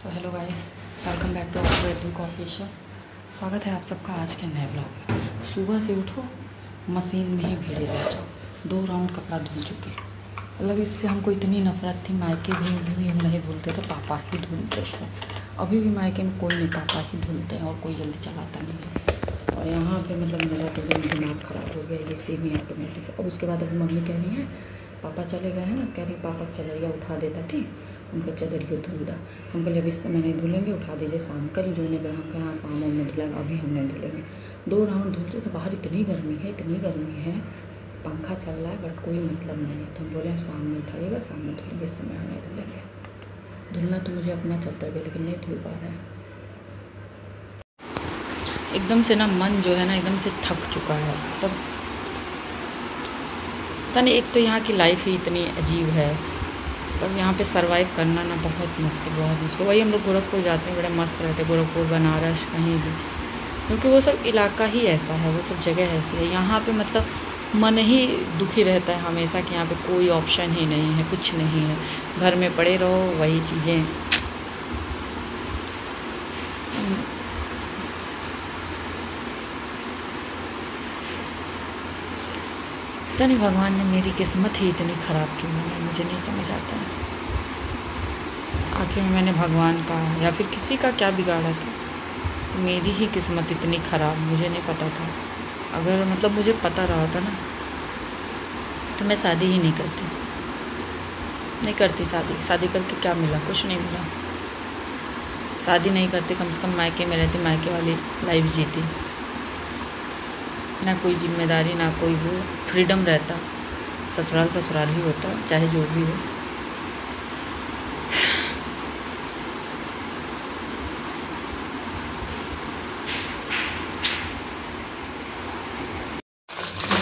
तो hello guys, welcome back to our वेदू coffee show. स्वागत है आप सबका आज के नए ब्लॉग में। सुबह से उठो, मशीन में ही भिड़े रह जाओ। 2 राउंड कपड़ा धुल चुके। मतलब इससे हमको इतनी नफरत थी। मायके भी हम नहीं धुलते थे, पापा ही धुलते थे। अभी भी मायके में कोई नहीं, पापा ही धुलते हैं और कोई जल्दी चलाता नहीं है। और यहाँ पे मतलब मेरा तो दिमाग ख़राब हो गया ये सेमी ऑटोमेटिक से। और उसके बाद अभी मम्मी कह रही है पापा चले गए हैं ना, कह रही पापा चलरिया उठा देता ठीक, उनको चदरिया धुल दा। हम बोले अभी इससे नहीं धुलेंगे, उठा दीजिए शाम कल धुलने पर। हम कहाँ शाम में धुलेंगे, अभी हम नहीं धुलेंगे। 2 राउंड धुल चुके। बाहर इतनी गर्मी है, पंखा चल रहा है बट कोई मतलब नहीं। तो हम बोले शाम में उठाइएगा, शाम में धुलेंगे, इस समय हम नहीं धुलेंगे। धुलना तो मुझे अपना चद्दर भी, लेकिन नहीं धुल पा रहा है। एकदम से ना मन जो है ना एकदम से थक चुका है। तब पता नहीं, एक तो यहाँ की लाइफ ही इतनी अजीब है। पर यहाँ पे सरवाइव करना ना बहुत मुश्किल। वही हम लोग गोरखपुर जाते हैं, बड़े मस्त रहते हैं। गोरखपुर, बनारस, कहीं भी, क्योंकि वो सब इलाका ही ऐसा है, वो सब जगह ऐसी है। यहाँ पे मतलब मन ही दुखी रहता है हमेशा कि यहाँ पे कोई ऑप्शन ही नहीं है, कुछ नहीं है। घर में पड़े रहो, वही चीज़ें। पता नहीं भगवान ने मेरी किस्मत ही इतनी ख़राब क्यों बनाई, मुझे नहीं समझ आता है। आखिर में मैंने भगवान का या फिर किसी का क्या बिगाड़ा था। मेरी ही किस्मत इतनी ख़राब, मुझे नहीं पता था। अगर मतलब मुझे पता रहा था ना तो मैं शादी ही नहीं करती। शादी करके क्या मिला? कुछ नहीं मिला। शादी नहीं करती, कम से कम मायके में रहती, मायके वाली लाइफ जीती। ना कोई जिम्मेदारी, ना कोई वो, फ्रीडम रहता। ससुराल ही होता, चाहे जो भी हो।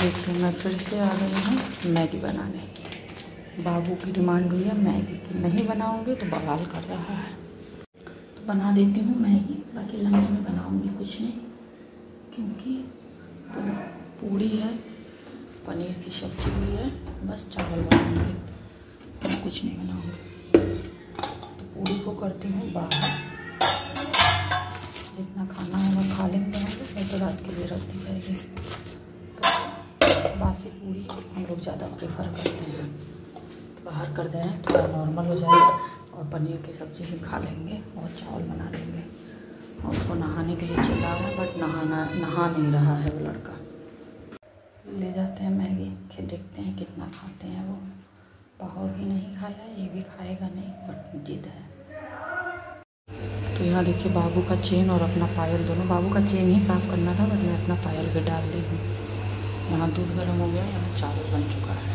देखिए मैं फिर से आ गई हूँ मैगी बनाने। बाबू की डिमांड हुई है मैगी की, नहीं बनाऊँगी तो बवाल कर रहा है। तो बना देती हूँ मैगी। बाकी लंच में बनाऊँगी कुछ नहीं, क्योंकि पूड़ी है, पनीर की सब्जी भी है, बस चावल बनाऊँगी, तो कुछ नहीं बनाऊँगी। तो पूड़ी को करती हूँ बाहर, जितना खाना है वो खा लेंगे हम लोग, नहीं तो रात के लिए रख दी जाएगी। तो बासी पूड़ी हम लोग ज़्यादा प्रेफर करते हैं। तो बाहर कर दें थोड़ा नॉर्मल हो जाएगा, और पनीर की सब्ज़ी ही खा लेंगे और चावल बना लेंगे। और उसको नहाने के लिए चला है, बट नहा नहीं रहा है वो लड़का। ले जाते हैं मैगी, फिर देखते हैं कितना खाते हैं वो। पाव भी नहीं खाया, ये भी खाएगा नहीं, बट जिद है। तो यहाँ देखिए बाबू का चेन और अपना पायल दोनों। बाबू का चेन ही साफ़ करना था, बट मैं अपना पायल भी डाल दी हूँ। यहाँ दूध गर्म हो गया, यहाँ चावल बन चुका है।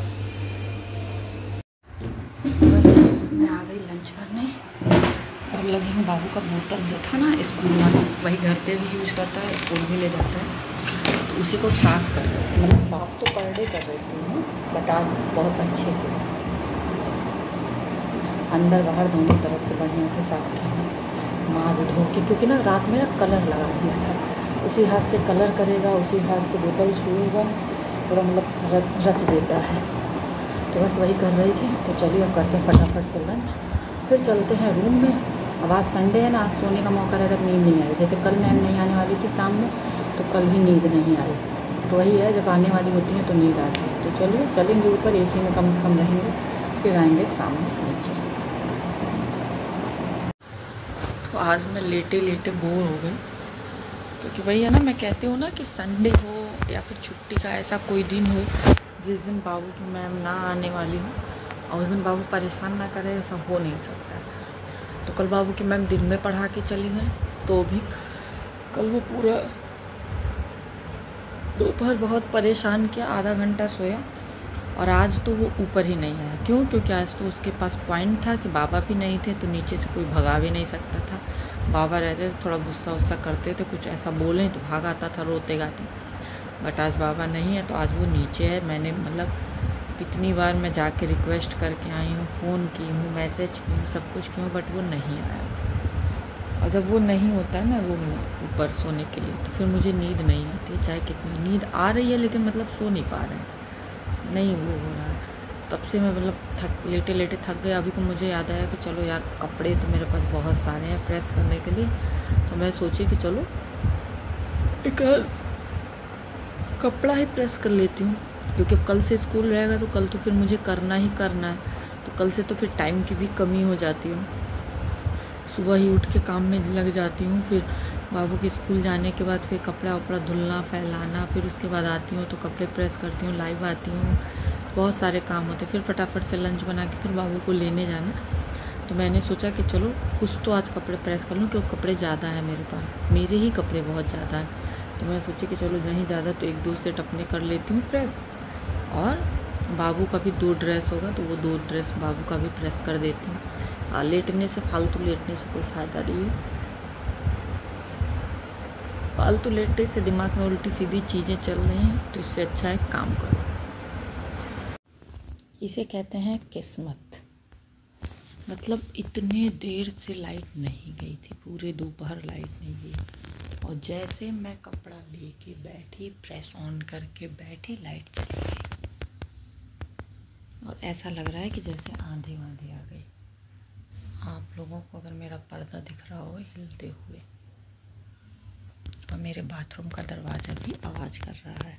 बस मैं आ गई लंच करने और लगी हूँ। बाबू का बोतल जो था ना स्कूल वाला, वही घर पे भी यूज़ करता है, स्कूल भी ले जाता है, तो उसी को साफ़ कर रही थी। मतलब साफ़ तो पर डे कर रही हूँ, बट आज बहुत अच्छे से अंदर बाहर दोनों तरफ से बढ़िया से साफ़ किया, माँज धो के। क्योंकि ना रात में ना कलर लगा दिया था, उसी हाथ से कलर करेगा, उसी हाथ से बोतल छुएगा, पूरा मतलब रच देता है। तो बस वही कर रही थी। तो चलिए अब करते हैं फटाफट से लंच, फिर चलते हैं रूम में। अब आज संडे है ना, आज सोने का मौका रहेगा, नींद नहीं आई। जैसे कल मैम नहीं आने वाली थी शाम में, तो कल भी नींद नहीं आई। तो वही है, जब आने वाली होती है तो नींद आती है। तो चलिए चलेंगे ऊपर, एसी में कम से कम रहेंगे, फिर आएंगे शाम में नीचे। तो आज मैं लेटे बोर हो गई, क्योंकि वही है ना, मैं कहती हूँ ना कि संडे हो या फिर छुट्टी का ऐसा कोई दिन हो जिस दिन बाबू की मैम ना आने वाली हो और उस दिन बाबू परेशान ना करे, ऐसा हो नहीं सकता। तो कल बाबू की मैम दिन में पढ़ा के चली गई, तो भी कल वो पूरा दोपहर बहुत परेशान किया, आधा घंटा सोया। और आज तो वो ऊपर ही नहीं आया। क्यों? क्योंकि आज तो उसके पास पॉइंट था कि बाबा भी नहीं थे, तो नीचे से कोई भगा भी नहीं सकता था। बाबा रहते तो थोड़ा गुस्सा करते थे, कुछ ऐसा बोलें तो भाग आता था रोते गाते। बट आज बाबा नहीं है, तो आज वो नीचे है। मैंने मतलब कितनी बार मैं जाके रिक्वेस्ट करके आई हूँ, फ़ोन की हूँ, मैसेज की हूँ, सब कुछ की हूँ, बट वो नहीं आया। और जब वो नहीं होता है ना रूम में ऊपर सोने के लिए, तो फिर मुझे नींद नहीं आती है। चाहे कितनी नींद आ रही है, लेकिन मतलब सो नहीं पा रहे हैं, नहीं वो हो रहा है। तब से मैं मतलब लेटे लेटे थक गए। अभी को मुझे याद आया कि चलो यार कपड़े तो मेरे पास बहुत सारे हैं प्रेस करने के लिए, तो मैं सोची कि चलो एक कपड़ा ही प्रेस कर लेती हूँ, क्योंकि कल से स्कूल रहेगा तो कल तो फिर मुझे करना ही करना है, तो कल से तो फिर टाइम की भी कमी हो जाती है। सुबह ही उठ के काम में लग जाती हूँ, फिर बाबू के स्कूल जाने के बाद फिर कपड़ा वपड़ा धुलना फैलाना, फिर उसके बाद आती हूँ तो कपड़े प्रेस करती हूँ, लाइव आती हूँ, बहुत सारे काम होते। फिर फटाफट से लंच बना के फिर बाबू को लेने जाना। तो मैंने सोचा कि चलो कुछ तो आज कपड़े प्रेस कर लूँ, क्योंकि कपड़े ज़्यादा हैं मेरे पास, मेरे ही कपड़े बहुत ज़्यादा हैं। तो मैं सोची कि चलो नहीं ज़्यादा तो 1-2 सेट अपने कर लेती हूँ प्रेस, और बाबू का भी 2 ड्रेस होगा तो वो 2 ड्रेस बाबू का भी प्रेस कर देती हूँ। लेटने से फालतू लेटने से कोई फ़ायदा नहीं है, फालतू लेटने से दिमाग में उल्टी सीधी चीज़ें चल रही हैं, तो इससे अच्छा है काम करो। इसे कहते हैं किस्मत। मतलब इतने देर से लाइट नहीं गई थी, पूरे दोपहर लाइट नहीं गई, और जैसे मैं कपड़ा लेके बैठी, प्रेस ऑन करके बैठी, लाइट चली गई, और ऐसा लग रहा है कि जैसे आंधी वांधी आ गई। आप लोगों को अगर मेरा पर्दा दिख रहा हो हिलते हुए, और मेरे बाथरूम का दरवाज़ा भी आवाज़ कर रहा है,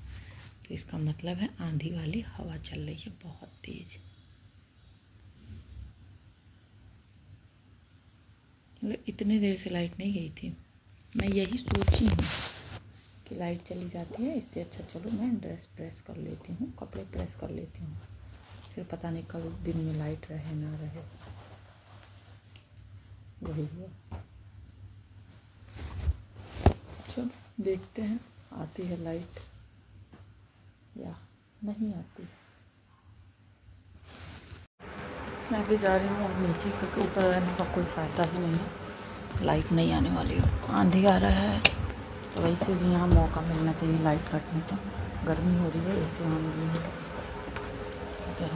तो इसका मतलब है आंधी वाली हवा चल रही है बहुत तेज़। मतलब इतनी देर से लाइट नहीं गई थी। मैं यही सोची हूँ कि लाइट चली जाती है, इससे अच्छा चलो मैं ड्रेस प्रेस कर लेती हूँ, कपड़े प्रेस कर लेती हूँ, फिर पता नहीं कल दिन में लाइट रहे ना रहे। वही हुआ। चलो देखते हैं आती है लाइट या नहीं आती। मैं भी जा रही हूँ और नीचे, क्योंकि ऊपर रहने का कोई फ़ायदा ही नहीं है, लाइट नहीं आने वाली हो, आंधी आ रहा है, तो वैसे भी यहाँ मौका मिलना चाहिए लाइट कटने का। गर्मी हो रही है, ऐसे ऑन नहीं है तो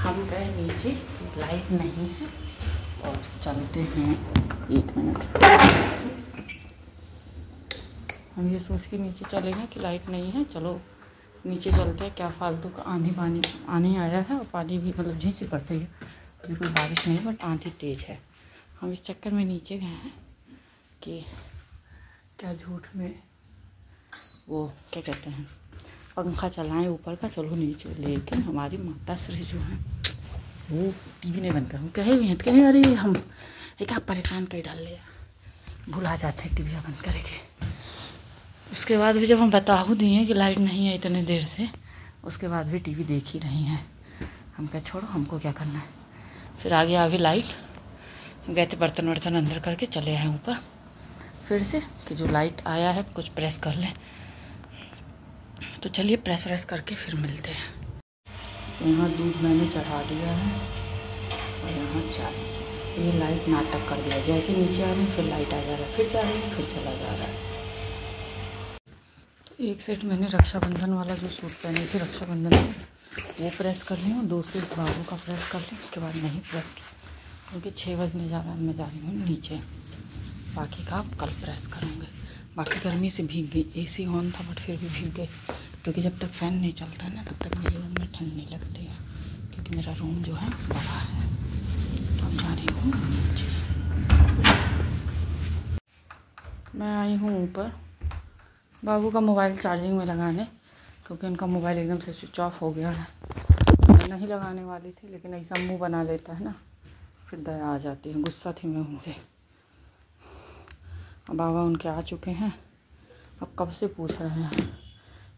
हम गए नीचे, लाइट नहीं है, और चलते हैं 1 मिनट। हम ये सोच के नीचे चले गए कि लाइट नहीं है, चलो नीचे चलते हैं, क्या फालतू का आंधी पानी आने आया है, और पानी भी मतलब झींसी पड़ती है, अभी कोई बारिश नहीं, बट आंधी तेज़ है। हम इस चक्कर में नीचे गए हैं कि क्या झूठ में वो क्या कहते हैं पंखा चलाएं ऊपर का, चलो नीचे। लेकिन हमारी माता श्री जो हैं वो टीवी नहीं बंद कर, हम कहे भी हैं तो कहे अरे हम एक आप परेशान कर डाल लिया, भुला जाते हैं टीवी बंद करेंगे। उसके बाद भी जब हम बता दिए कि लाइट नहीं है इतने देर से, उसके बाद भी टीवी देख ही रही हैं। हम कहे छोड़ो, हमको क्या करना है। फिर आगे आ गई लाइट, हम गए थे बर्तन वर्तन अंदर करके चले आए ऊपर फिर से कि जो लाइट आया है कुछ प्रेस कर लें। तो चलिए प्रेस व्रेस करके फिर मिलते हैं। तो यहाँ दूध मैंने चढ़ा दिया है, और यहाँ चाय। ये लाइट नाटक कर दिया, जैसे नीचे आ रही है फिर लाइट आ जा रहा है, फिर जा रही है फिर चला जा रहा है। तो 1 सेट मैंने रक्षाबंधन वाला जो सूट पहनी थी रक्षाबंधन में, वो प्रेस कर ली, और 2 सेट बाबू का प्रेस कर ली। उसके बाद नहीं प्रेस की, क्योंकि 6 बजने जा रहा है, मैं जा रही हूँ नीचे। बाकी का कल प्रेस करूँगे। बाकी गर्मी से भीग गई, एसी ऑन था बट फिर भी भीग गई, क्योंकि जब तक फ़ैन नहीं चलता है ना तब तक मेरे रूम में ठंड नहीं लगती है, क्योंकि मेरा रूम जो है बड़ा है। तो हम जा रही हूँ नीचे। मैं आई हूँ ऊपर बाबू का मोबाइल चार्जिंग में लगाने, क्योंकि उनका मोबाइल एकदम से स्विच ऑफ हो गया है। मैं नहीं लगाने वाली थी, लेकिन ऐसा मुंह बना लेता है ना, फिर दया आ जाती है। गुस्सा थी मैं उनसे। अब बाबा उनके आ चुके हैं, अब कब से पूछ रहे हैं,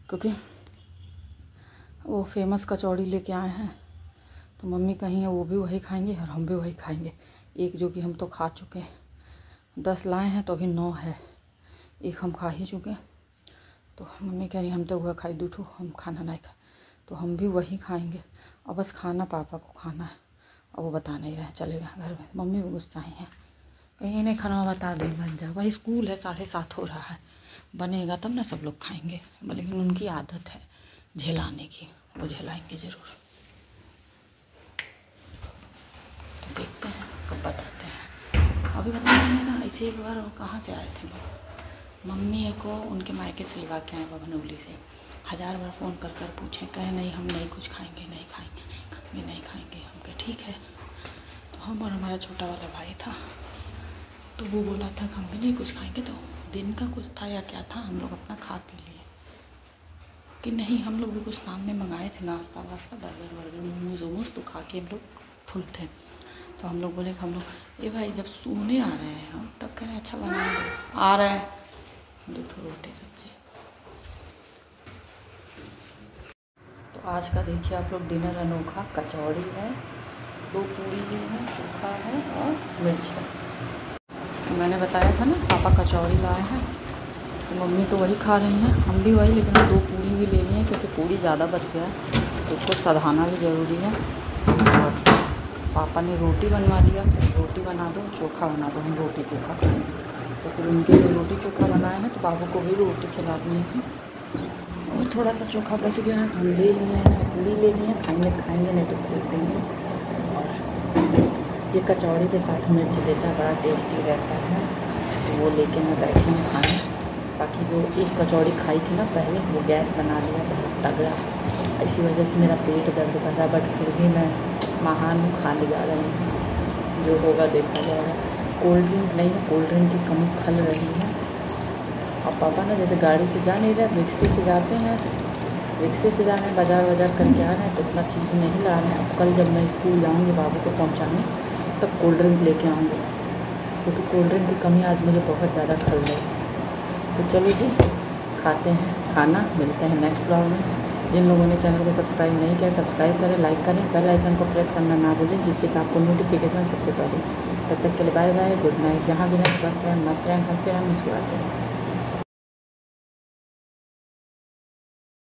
क्योंकि वो फेमस कचौड़ी लेके आए हैं, तो मम्मी कहीं है वो भी वही खाएंगे और हम भी वही खाएंगे। एक जो कि हम तो खा चुके हैं, 10 लाए हैं तो अभी 9 है, एक हम खा ही चुके। तो मम्मी कह रही हम तो वह खाई दूठू, हम खाना नहीं खाए, तो हम भी वही खाएंगे। और बस खाना पापा को खाना है, और वो बता नहीं रहे चलेगा घर में। मम्मी भी गुस्सा ही हैं, कहीं नहीं खाना बता दे बन जाए। भाई स्कूल है, 7:30 हो रहा है, बनेगा तब ना सब लोग खाएंगे। लेकिन उनकी आदत है झेलाने की, वो झेलाएंगे ज़रूर। तो देखते हैं कब बताते हैं। अभी बताएंगे ना, ऐसे एक बार कहाँ से आए थे लोग, मम्मी को उनके मायके से लिवा के आए बभनौली से, 1000 बार फ़ोन कर कर पूछें, कहे नहीं हम नहीं कुछ खाएंगे, नहीं खाएंगे, नहीं खाएंगे, नहीं खाएंगे। हम कहे ठीक है। तो हम और हमारा छोटा वाला भाई था, तो वो बोला था कि हम भी नहीं कुछ खाएंगे। तो दिन का कुछ था या क्या था, हम लोग अपना खा पी लिए कि नहीं। हम लोग भी कुछ सामने मंगाए थे नाश्ता वास्ता, बर्गर वर्गर मोमोज वोमोज, तो खा के हम लोग फुल थे। तो हम लोग बोले कि हम लोग ए भाई जब सोने आ रहे हैं हम, तब कह रहे हैं अच्छा बना दो। आ रहे हैं 2 रोटी सब्जी। तो आज का देखिए आप लोग डिनर अनोखा, कचौड़ी है, 2 पूड़ी ली है, चोखा है और मिर्च है। तो मैंने बताया था ना पापा कचौड़ी लाए हैं, तो मम्मी तो वही खा रही हैं, हम भी वही, लेकिन 2 पूड़ी भी ले लिए हैं क्योंकि पूड़ी ज़्यादा बच गया तो उसको सधाना भी ज़रूरी है। और पापा ने रोटी बनवा लिया, रोटी बना दो, चोखा बना दो, हम रोटी चोखा खाएंगे। तो फिर उनके लिए रोटी चोखा बनाए हैं, तो बाबू को भी रोटी खिला दिए हैं। और थोड़ा सा चोखा बच गया है तो हम ले लिए हैं, पूड़ी ले लिए हैं, खाएंगे नहीं तो फेंक देंगे। और ये कचौड़ी के साथ मिर्च देता है, बड़ा टेस्टी रहता है, तो वो लेके मैं बैठी हूँ खाने। बाकी जो एक कचौड़ी खाई थी ना पहले, वो गैस बना लिया बहुत तगड़ा, इसी वजह से मेरा पेट दर्द कर रहा, बट फिर भी मैं महान हूँ, खा लिया रही हूँ, जो होगा देखा जाएगा। कोल्ड ड्रिंक नहीं है, कोल्ड ड्रिंक की कमी खल रही है। और पापा ना जैसे गाड़ी से जा नहीं रहे, रिक्शे से जाते हैं, रिक्शे से जा रहे हैं, बाज़ार करके आ रहे हैं, तो उतना चीज़ नहीं ला रहे हैं। अब कल जब मैं स्कूल जाऊँगी बाबू को पहुँचाने, तब कोल्ड ड्रिंक लेके आऊँगी, क्योंकि कोल्ड ड्रिंक की कमी आज मुझे बहुत ज़्यादा खल रही है। तो चलो जी, खाते हैं खाना, मिलते हैं नेक्स्ट ब्लॉग में। जिन लोगों ने चैनल को सब्सक्राइब नहीं किया, सब्सक्राइब करें, लाइक करें, बेल आइकन को प्रेस करना ना भूलें, जिससे कि आपको नोटिफिकेशन सबसे पहले। तब तक के लिए बाय बाय, गुड नाइट। जहाँ भी रहें स्वस्थ रहें, मस्त रहें, हंसते रहें, मुस्कुराते रहें।